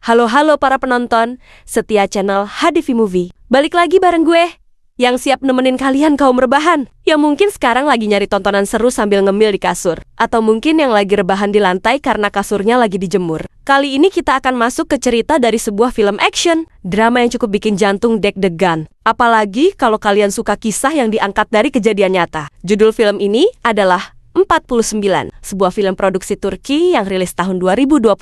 Halo para penonton setia channel HDV Movie. Balik lagi bareng gue, yang siap nemenin kalian kaum rebahan. Yang mungkin sekarang lagi nyari tontonan seru sambil ngemil di kasur. Atau mungkin yang lagi rebahan di lantai karena kasurnya lagi dijemur. Kali ini kita akan masuk ke cerita dari sebuah film action. Drama yang cukup bikin jantung deg-degan. Apalagi kalau kalian suka kisah yang diangkat dari kejadian nyata. Judul film ini adalah 49, sebuah film produksi Turki yang rilis tahun 2023.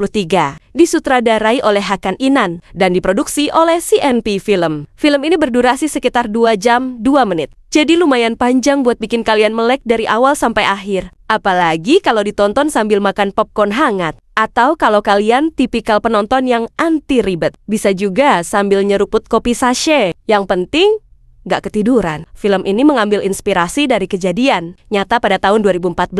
Disutradarai oleh Hakan Inan dan diproduksi oleh CNP Film. Film ini berdurasi sekitar 2 jam 2 menit. Jadi lumayan panjang buat bikin kalian melek dari awal sampai akhir. Apalagi kalau ditonton sambil makan popcorn hangat. Atau kalau kalian tipikal penonton yang anti ribet. Bisa juga sambil nyeruput kopi sachet. Yang penting nggak ketiduran. Film ini mengambil inspirasi dari kejadian nyata pada tahun 2014.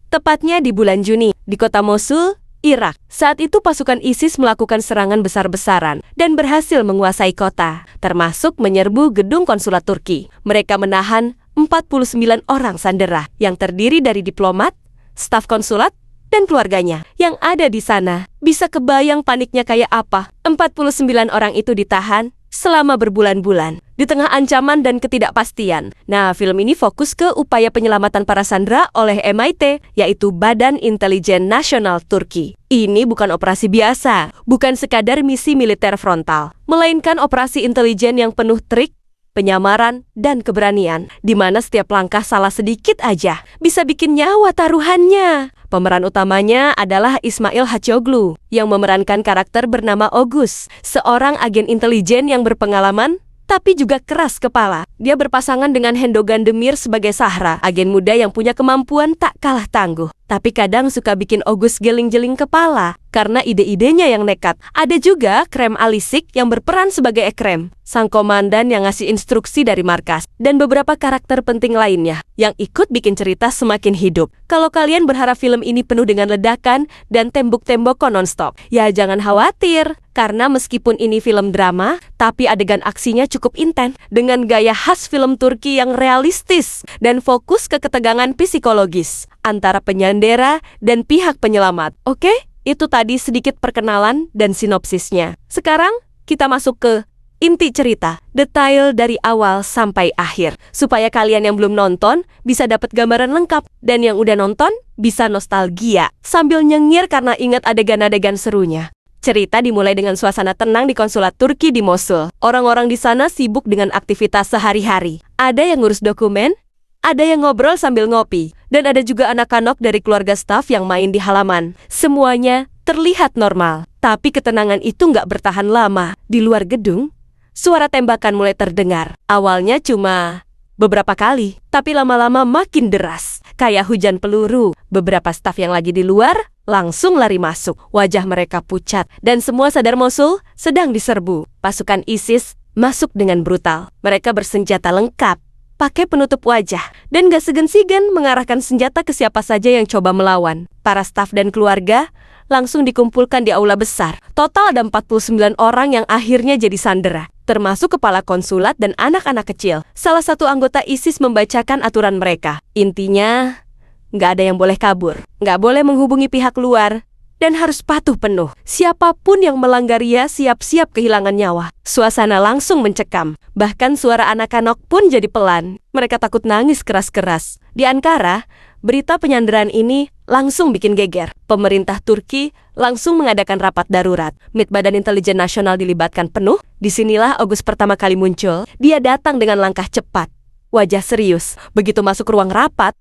Tepatnya di bulan Juni, di kota Mosul, Irak. Saat itu pasukan ISIS melakukan serangan besar-besaran dan berhasil menguasai kota, termasuk menyerbu gedung konsulat Turki. Mereka menahan 49 orang sandera yang terdiri dari diplomat, staf konsulat, dan keluarganya yang ada di sana. Bisa kebayang paniknya kayak apa? 49 orang itu ditahan selama berbulan-bulan, di tengah ancaman dan ketidakpastian. Nah, film ini fokus ke upaya penyelamatan para sandera oleh MIT, yaitu Badan Intelijen Nasional Turki. Ini bukan operasi biasa, bukan sekadar misi militer frontal, melainkan operasi intelijen yang penuh trik, penyamaran, dan keberanian, di mana setiap langkah salah sedikit aja bisa bikin nyawa taruhannya. Pemeran utamanya adalah Ismail Hacıoğlu, yang memerankan karakter bernama Ogus, seorang agen intelijen yang berpengalaman, tapi juga keras kepala. Dia berpasangan dengan Hendo Gandemir sebagai Sahra, agen muda yang punya kemampuan tak kalah tangguh. Tapi kadang suka bikin Ogus geling-geling kepala, karena ide-idenya yang nekat. Ada juga Krem Alisik yang berperan sebagai Ekrem, sang komandan yang ngasih instruksi dari markas, dan beberapa karakter penting lainnya yang ikut bikin cerita semakin hidup. Kalau kalian berharap film ini penuh dengan ledakan dan tembok-tembok non-stop, ya jangan khawatir, karena meskipun ini film drama, tapi adegan aksinya cukup intens dengan gaya khas film Turki yang realistis dan fokus ke ketegangan psikologis antara penyandera dan pihak penyelamat. Oke? Itu tadi sedikit perkenalan dan sinopsisnya. Sekarang kita masuk ke inti cerita, detail dari awal sampai akhir, supaya kalian yang belum nonton bisa dapat gambaran lengkap, dan yang udah nonton bisa nostalgia sambil nyengir karena ingat adegan-adegan serunya. Cerita dimulai dengan suasana tenang di konsulat Turki di Mosul. Orang-orang di sana sibuk dengan aktivitas sehari-hari. Ada yang ngurus dokumen, ada yang ngobrol sambil ngopi, dan ada juga anak-anak dari keluarga staf yang main di halaman. Semuanya terlihat normal, tapi ketenangan itu nggak bertahan lama. Di luar gedung, suara tembakan mulai terdengar. Awalnya cuma beberapa kali, tapi lama-lama makin deras, kayak hujan peluru. Beberapa staf yang lagi di luar langsung lari masuk. Wajah mereka pucat, dan semua sadar Mosul sedang diserbu. Pasukan ISIS masuk dengan brutal. Mereka bersenjata lengkap, pakai penutup wajah, dan gak segan-segan mengarahkan senjata ke siapa saja yang coba melawan. Para staf dan keluarga langsung dikumpulkan di aula besar. Total ada 49 orang yang akhirnya jadi sandera, termasuk kepala konsulat dan anak-anak kecil. Salah satu anggota ISIS membacakan aturan mereka. Intinya, nggak ada yang boleh kabur, nggak boleh menghubungi pihak luar, dan harus patuh penuh. Siapapun yang melanggarnya siap-siap kehilangan nyawa. Suasana langsung mencekam. Bahkan suara anak-anak pun jadi pelan. Mereka takut nangis keras-keras. Di Ankara, berita penyanderaan ini langsung bikin geger. Pemerintah Turki langsung mengadakan rapat darurat. Badan Intelijen Nasional dilibatkan penuh. Disinilah Ogus pertama kali muncul. Dia datang dengan langkah cepat, wajah serius. Begitu masuk ruang rapat,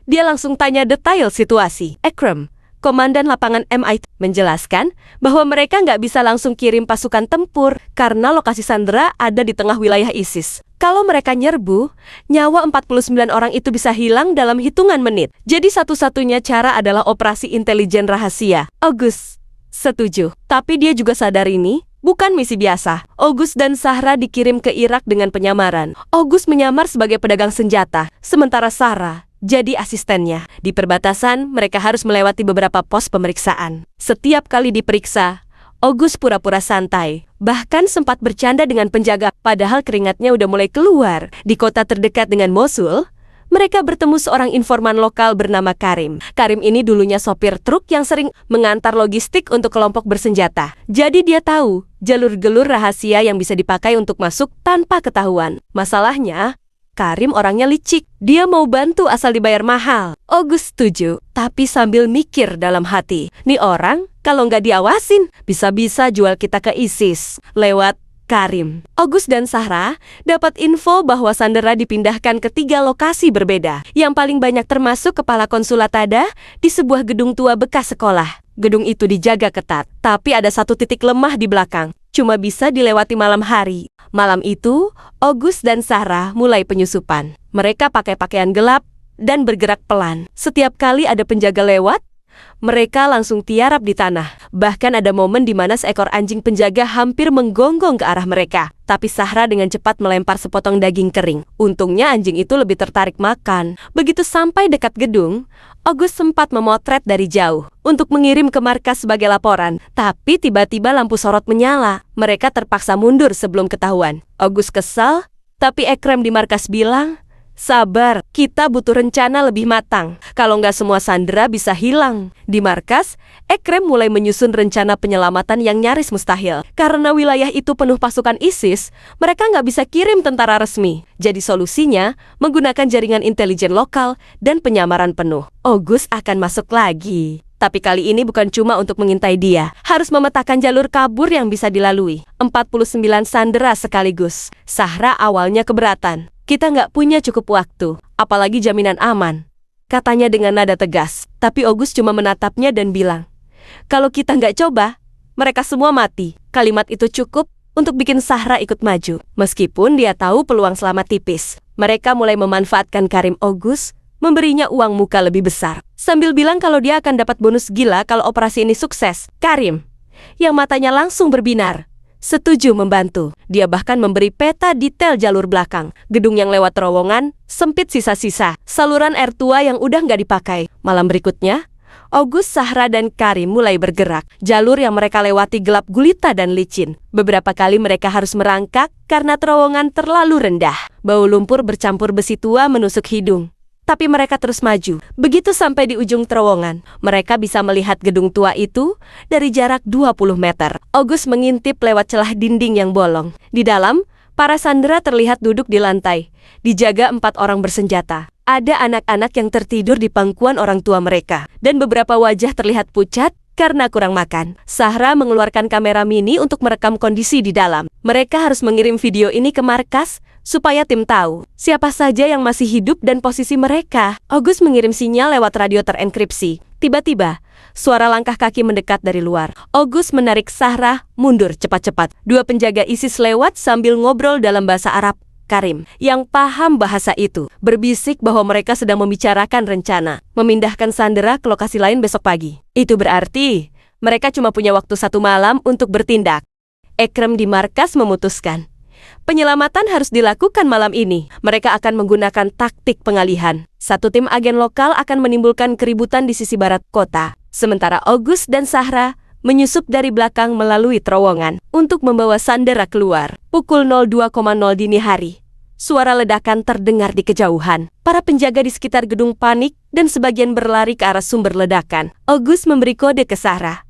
dia langsung tanya detail situasi. Ekrem, komandan lapangan MIT, menjelaskan bahwa mereka nggak bisa langsung kirim pasukan tempur karena lokasi sandera ada di tengah wilayah ISIS. Kalau mereka nyerbu, nyawa 49 orang itu bisa hilang dalam hitungan menit. Jadi satu-satunya cara adalah operasi intelijen rahasia. Ogus setuju, tapi dia juga sadar ini bukan misi biasa. Ogus dan Sahra dikirim ke Irak dengan penyamaran. Ogus menyamar sebagai pedagang senjata, sementara Sahra jadi asistennya. Di perbatasan, mereka harus melewati beberapa pos pemeriksaan. Setiap kali diperiksa, Ogus pura-pura santai. Bahkan sempat bercanda dengan penjaga, padahal keringatnya udah mulai keluar. Di kota terdekat dengan Mosul, mereka bertemu seorang informan lokal bernama Karim. Karim ini dulunya sopir truk yang sering mengantar logistik untuk kelompok bersenjata. Jadi dia tahu jalur-gelur rahasia yang bisa dipakai untuk masuk tanpa ketahuan. Masalahnya, Karim orangnya licik. Dia mau bantu asal dibayar mahal. August setuju, tapi sambil mikir dalam hati. Nih orang, kalau nggak diawasin, bisa-bisa jual kita ke ISIS lewat Karim. August dan Sahra dapat info bahwa Sandera dipindahkan ke 3 lokasi berbeda. Yang paling banyak termasuk kepala konsulat ada di sebuah gedung tua bekas sekolah. Gedung itu dijaga ketat, tapi ada satu titik lemah di belakang. Cuma bisa dilewati malam hari. Malam itu, August dan Sahra mulai penyusupan. Mereka pakai pakaian gelap dan bergerak pelan. Setiap kali ada penjaga lewat, mereka langsung tiarap di tanah. Bahkan ada momen di mana seekor anjing penjaga hampir menggonggong ke arah mereka. Tapi Sahra dengan cepat melempar sepotong daging kering. Untungnya anjing itu lebih tertarik makan. Begitu sampai dekat gedung, August sempat memotret dari jauh untuk mengirim ke markas sebagai laporan. Tapi tiba-tiba lampu sorot menyala. Mereka terpaksa mundur sebelum ketahuan. August kesal, tapi Ekrem di markas bilang, "Sabar, kita butuh rencana lebih matang. Kalau nggak semua Sandera bisa hilang." Di markas, Ekrem mulai menyusun rencana penyelamatan yang nyaris mustahil. Karena wilayah itu penuh pasukan ISIS, mereka nggak bisa kirim tentara resmi. Jadi solusinya, menggunakan jaringan intelijen lokal dan penyamaran penuh. August akan masuk lagi. Tapi kali ini bukan cuma untuk mengintai dia. Harus memetakan jalur kabur yang bisa dilalui. 49 Sandera sekaligus. Sahra awalnya keberatan. "Kita nggak punya cukup waktu, apalagi jaminan aman," katanya dengan nada tegas. Tapi August cuma menatapnya dan bilang, "Kalau kita nggak coba, mereka semua mati." Kalimat itu cukup untuk bikin Sahra ikut maju. Meskipun dia tahu peluang selamat tipis. Mereka mulai memanfaatkan Karim August, memberinya uang muka lebih besar. Sambil bilang kalau dia akan dapat bonus gila kalau operasi ini sukses. Karim, yang matanya langsung berbinar, setuju membantu. Dia bahkan memberi peta detail jalur belakang. Gedung yang lewat terowongan, sempit sisa-sisa. Saluran air tua yang udah nggak dipakai. Malam berikutnya, August, Sahra, dan Karim mulai bergerak. Jalur yang mereka lewati gelap gulita dan licin. Beberapa kali mereka harus merangkak karena terowongan terlalu rendah. Bau lumpur bercampur besi tua menusuk hidung. Tapi mereka terus maju. Begitu sampai di ujung terowongan, mereka bisa melihat gedung tua itu dari jarak 20 meter. August mengintip lewat celah dinding yang bolong. Di dalam, para Sandera terlihat duduk di lantai, dijaga 4 orang bersenjata. Ada anak-anak yang tertidur di pangkuan orang tua mereka, dan beberapa wajah terlihat pucat karena kurang makan. Sahra mengeluarkan kamera mini untuk merekam kondisi di dalam. Mereka harus mengirim video ini ke markas supaya tim tahu siapa saja yang masih hidup dan posisi mereka. August mengirim sinyal lewat radio terenkripsi. Tiba-tiba, suara langkah kaki mendekat dari luar. August menarik Sahra mundur cepat-cepat. 2 penjaga ISIS lewat sambil ngobrol dalam bahasa Arab. Karim, yang paham bahasa itu, berbisik bahwa mereka sedang membicarakan rencana memindahkan Sandera ke lokasi lain besok pagi. Itu berarti mereka cuma punya waktu 1 malam untuk bertindak. Ekrem di markas memutuskan, penyelamatan harus dilakukan malam ini. Mereka akan menggunakan taktik pengalihan. 1 tim agen lokal akan menimbulkan keributan di sisi barat kota. Sementara August dan Sahra menyusup dari belakang melalui terowongan untuk membawa Sandera keluar. Pukul 02.00 dini hari. Suara ledakan terdengar di kejauhan. Para penjaga di sekitar gedung panik dan sebagian berlari ke arah sumber ledakan. August memberi kode ke Sahra.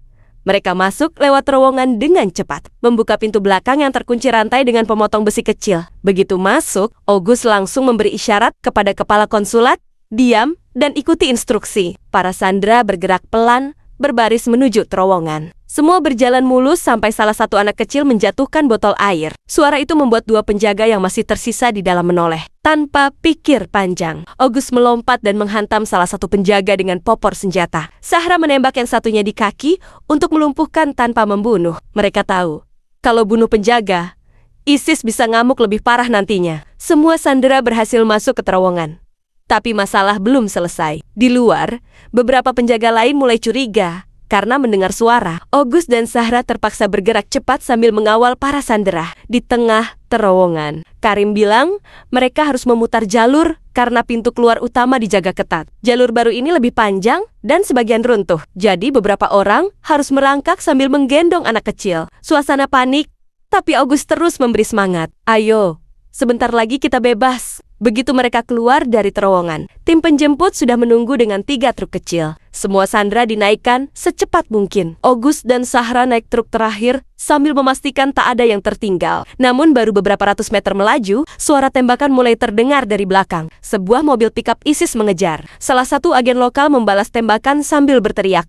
Mereka masuk lewat terowongan dengan cepat, membuka pintu belakang yang terkunci rantai dengan pemotong besi kecil. Begitu masuk, August langsung memberi isyarat kepada kepala konsulat, diam dan ikuti instruksi. Para Sandera bergerak pelan, berbaris menuju terowongan. Semua berjalan mulus sampai salah satu anak kecil menjatuhkan botol air. Suara itu membuat 2 penjaga yang masih tersisa di dalam menoleh. Tanpa pikir panjang, August melompat dan menghantam salah satu penjaga dengan popor senjata. Sahra menembak yang satunya di kaki untuk melumpuhkan tanpa membunuh. Mereka tahu, kalau bunuh penjaga, ISIS bisa ngamuk lebih parah nantinya. Semua Sandera berhasil masuk ke terowongan. Tapi masalah belum selesai. Di luar, beberapa penjaga lain mulai curiga karena mendengar suara. August dan Sahra terpaksa bergerak cepat sambil mengawal para Sandera. Di tengah terowongan, Karim bilang mereka harus memutar jalur karena pintu keluar utama dijaga ketat. Jalur baru ini lebih panjang dan sebagian runtuh. Jadi beberapa orang harus merangkak sambil menggendong anak kecil. Suasana panik, tapi August terus memberi semangat. "Ayo, sebentar lagi kita bebas. Begitu mereka keluar dari terowongan, tim penjemput sudah menunggu dengan 3 truk kecil. Semua sandera dinaikkan secepat mungkin. August dan Sahra naik truk terakhir sambil memastikan tak ada yang tertinggal. Namun baru beberapa ratus meter melaju, suara tembakan mulai terdengar dari belakang. Sebuah mobil pickup ISIS mengejar. Salah satu agen lokal membalas tembakan sambil berteriak,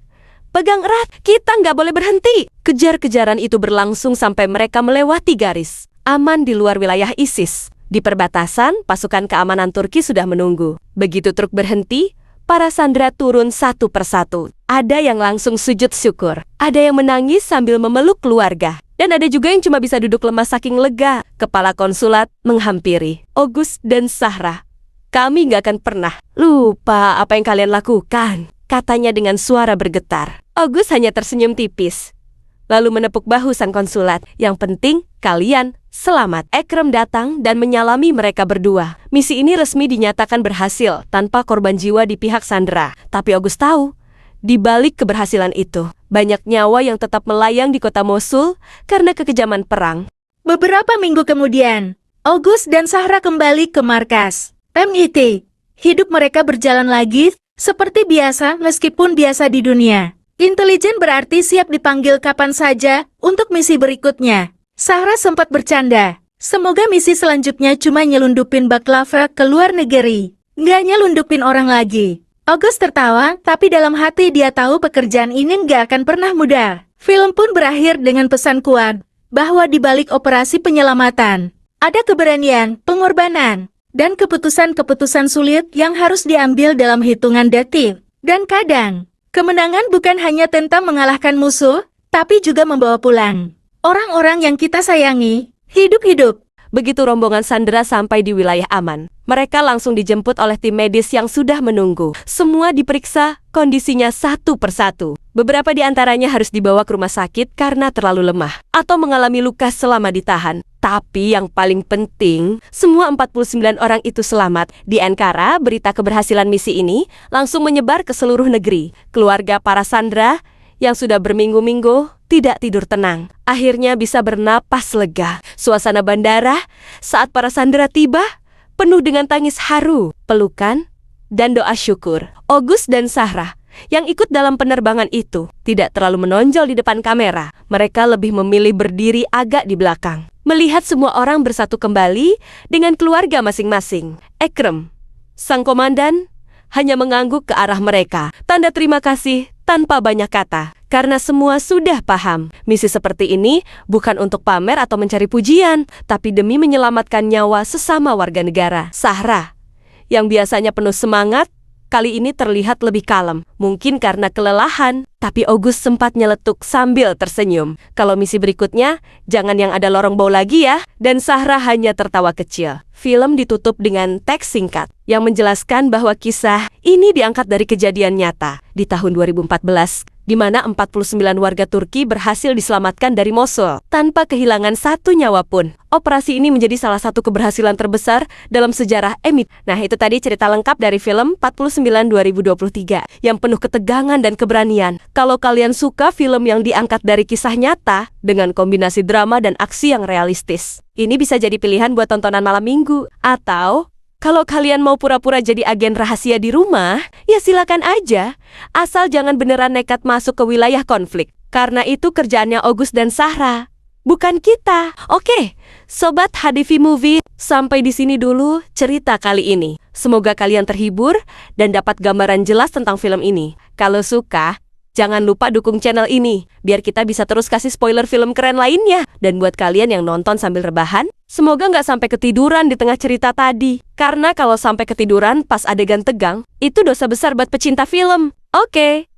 "Pegang erat, kita nggak boleh berhenti!" Kejar-kejaran itu berlangsung sampai mereka melewati garis aman di luar wilayah ISIS. Di perbatasan, pasukan keamanan Turki sudah menunggu. Begitu truk berhenti, para sandera turun satu persatu. Ada yang langsung sujud syukur, ada yang menangis sambil memeluk keluarga, dan ada juga yang cuma bisa duduk lemas saking lega. Kepala konsulat menghampiri August dan Sahra. "Kami nggak akan pernah lupa apa yang kalian lakukan," katanya dengan suara bergetar. August hanya tersenyum tipis, lalu menepuk bahu sang konsulat. "Yang penting, kalian selamat." Ekrem datang dan menyalami mereka berdua. Misi ini resmi dinyatakan berhasil tanpa korban jiwa di pihak sandera. Tapi August tahu, di balik keberhasilan itu, banyak nyawa yang tetap melayang di kota Mosul karena kekejaman perang. Beberapa minggu kemudian, August dan Sahra kembali ke markas MIT. Hidup mereka berjalan lagi seperti biasa meskipun biasa di dunia. Intelijen berarti siap dipanggil kapan saja untuk misi berikutnya. Sahra sempat bercanda, semoga misi selanjutnya cuma nyelundupin baklava ke luar negeri, nggak nyelundupin orang lagi. August tertawa, tapi dalam hati dia tahu pekerjaan ini nggak akan pernah mudah. Film pun berakhir dengan pesan kuat, bahwa di balik operasi penyelamatan, ada keberanian, pengorbanan, dan keputusan-keputusan sulit yang harus diambil dalam hitungan detik. Dan kadang, kemenangan bukan hanya tentang mengalahkan musuh, tapi juga membawa pulang orang-orang yang kita sayangi, hidup-hidup. Begitu rombongan sandera sampai di wilayah aman, mereka langsung dijemput oleh tim medis yang sudah menunggu. Semua diperiksa, kondisinya satu persatu. Beberapa di antaranya harus dibawa ke rumah sakit karena terlalu lemah atau mengalami luka selama ditahan. Tapi yang paling penting, semua 49 orang itu selamat. Di Ankara, berita keberhasilan misi ini langsung menyebar ke seluruh negeri. Keluarga para sandera yang sudah berminggu-minggu tidak tidur tenang, akhirnya bisa bernapas lega. Suasana bandara saat para sandera tiba penuh dengan tangis haru, pelukan, dan doa syukur. August dan Sahra yang ikut dalam penerbangan itu tidak terlalu menonjol di depan kamera. Mereka lebih memilih berdiri agak di belakang, melihat semua orang bersatu kembali dengan keluarga masing-masing. Ekrem, sang komandan, hanya mengangguk ke arah mereka, tanda terima kasih tanpa banyak kata, karena semua sudah paham. Misi seperti ini bukan untuk pamer atau mencari pujian, tapi demi menyelamatkan nyawa sesama warga negara. Sahra, yang biasanya penuh semangat, kali ini terlihat lebih kalem. Mungkin karena kelelahan, tapi August sempat nyeletuk sambil tersenyum. "Kalau misi berikutnya, jangan yang ada lorong bau lagi ya." Dan Sahra hanya tertawa kecil. Film ditutup dengan teks singkat yang menjelaskan bahwa kisah ini diangkat dari kejadian nyata di tahun 2014, di mana 49 warga Turki berhasil diselamatkan dari Mosul tanpa kehilangan satu nyawa pun. Operasi ini menjadi salah satu keberhasilan terbesar dalam sejarah MIT. Nah, itu tadi cerita lengkap dari film 49 2023 yang penuh ketegangan dan keberanian. Kalau kalian suka film yang diangkat dari kisah nyata dengan kombinasi drama dan aksi yang realistis, ini bisa jadi pilihan buat tontonan malam minggu. Atau kalau kalian mau pura-pura jadi agen rahasia di rumah, ya silakan aja. Asal jangan beneran nekat masuk ke wilayah konflik. Karena itu kerjaannya August dan Sahra, bukan kita. Oke, Sobat HDV Movie, sampai di sini dulu cerita kali ini. Semoga kalian terhibur dan dapat gambaran jelas tentang film ini. Kalau suka, jangan lupa dukung channel ini, biar kita bisa terus kasih spoiler film keren lainnya. Dan buat kalian yang nonton sambil rebahan, semoga nggak sampai ketiduran di tengah cerita tadi. Karena kalau sampai ketiduran pas adegan tegang, itu dosa besar buat pecinta film. Oke.